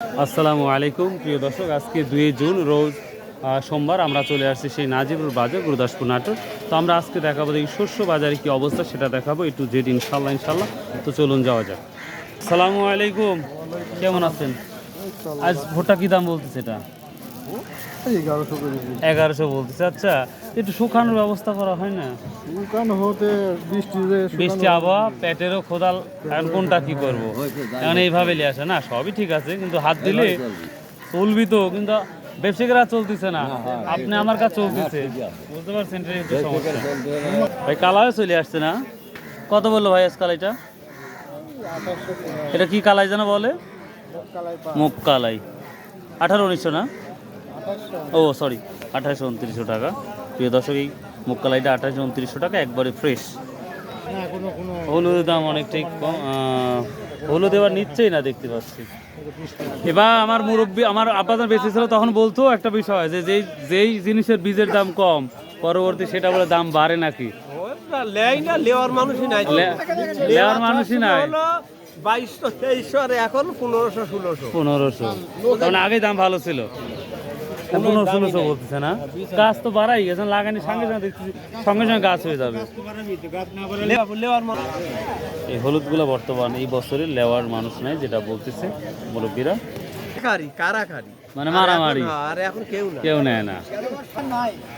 আসসালামু আলাইকুম প্রিয় দর্শক, আজকে 2 জুন রোজ সোমবার আমরা চলে আসছি সেই নাজিবুর বাজার গুরুদাসপুর নাটোর। তো আমরা আজকে দেখাবো এই শস্য বাজারে কি অবস্থা সেটা দেখাবো একটু জেড ইনশাল্লাহ। তো চলুন যাওয়া যাক। আসসালামু আলাইকুম, কেমন আছেন? আজ ভুট্টা কি দাম বলতেছে? এটা 1100 বলতেছে। আচ্ছা, একটু শুকানোর ব্যবস্থা করা হয় না? শুকানো হতে বৃষ্টি আবহাওয়া, পেটেরও খোদাল, এখন কোনটা কি করব? এখন এইভাবে নিয়ে আসে না, সবই ঠিক আছে কিন্তু হাত দিলে চলবি তো, কিন্তু ব্যবসায়ীরা চলতেছে না, আপনি আমার কাছে চলতেছে, বুঝতে পারছেন? এটাই হচ্ছে সমস্যা। ভাই কালাও চলে আসছে না? কত বললো ভাই আজ কালাইটা? এটা কি কালাই যেন বলে? মুখ কালাই। 1800-1900 না? ও সরি, 2800-2900 টাকা। প্রিয় দর্শক, এই মুখ কালাইটা 2800-2900 টাকা, একবারে ফ্রেশ। হলুদের দাম অনেকটাই কম, হলুদ এবার নিচ্ছেই না দেখতে পাচ্ছি। এবার আমার মুরব্বী, আমার আপাতত বেঁচে ছিল তখন বলতো একটা বিষয় যে যেই জিনিসের বীজের দাম কম, পরবর্তী সেটা বলে দাম বাড়ে নাকি? লেওয়ার মানুষই নাই, লেওয়ার মানুষই নাই। 2200-2300 আর এখন 1500-1600। তখন আগে দাম ভালো ছিল, 1500-1600 বলতেছে না? গাছ তো বাড়াই গেছে, লাগানি সঙ্গে সঙ্গে দেখতেছি সঙ্গে সঙ্গে গাছ হয়ে যাবে। এই হলুদগুলো বর্তমান এই বছরে লেওয়ার মানুষ নাই, যেটা বলতেছে মুরব্বীরা, মানে মারামারি, কেউ নেয় না।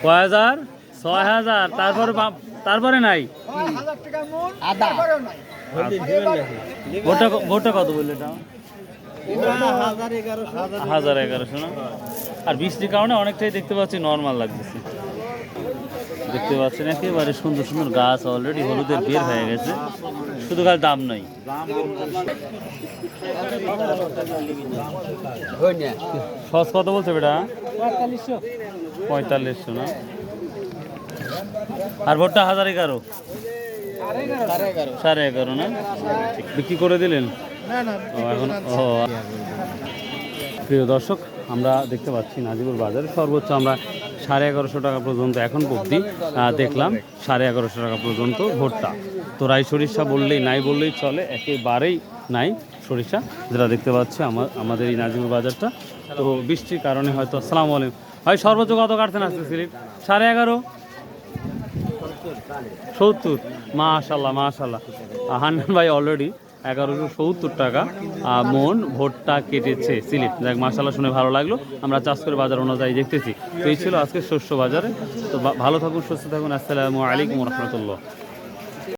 কয় হাজার? 6000, তারপরে নাই। ভোটটা কত বললে? এটা 1100 না? আর বৃষ্টির কারণে অনেকটাই দেখতে পাচ্ছি নর্মাল লাগতেছে। দেখতে পাচ্ছেন একেবারে সুন্দর সুন্দর গাছ অলরেডি হলুদের বের হয়ে গেছে, শুধু খালি দাম নাই। সস কত বলছে বেটা? 4500 না? আর ভোটটা 1011, 11.5 না? বিক্রি করে দিলেন? এখন প্রিয় দর্শক, আমরা দেখতে পাচ্ছি নাজিবুর বাজারে সর্বোচ্চ আমরা 1150 টাকা পর্যন্ত এখন অবধি দেখলাম, 1150 টাকা পর্যন্ত ভুট্টা। তো রাই সরিষা বললেই নাই, বললেই চলে, একেবারেই নাই সরিষা, যেটা দেখতে পাচ্ছি আমাদের এই নাজিবুর বাজারটা। তো বৃষ্টির কারণে হয়তো। আসসালামু আলাইকুম ভাই, সর্বোচ্চ কত কাটতেন আজকে সিলিপ? 11.5, 70। মাশাল্লাহ হান্নান ভাই অলরেডি 1170 টাকা মন ভুট্টা কেটেছে সিলিপ। দেখ মাশাল্লাহ, শুনে ভালো লাগলো। আমরা চাষ করে বাজার অনুযায়ী দেখতেছি। তো এই ছিল আজকে শস্য বাজারে। তো ভালো থাকুন, সুস্থ থাকুন। আসসালামু আলাইকুম রহমতুল্লাহ।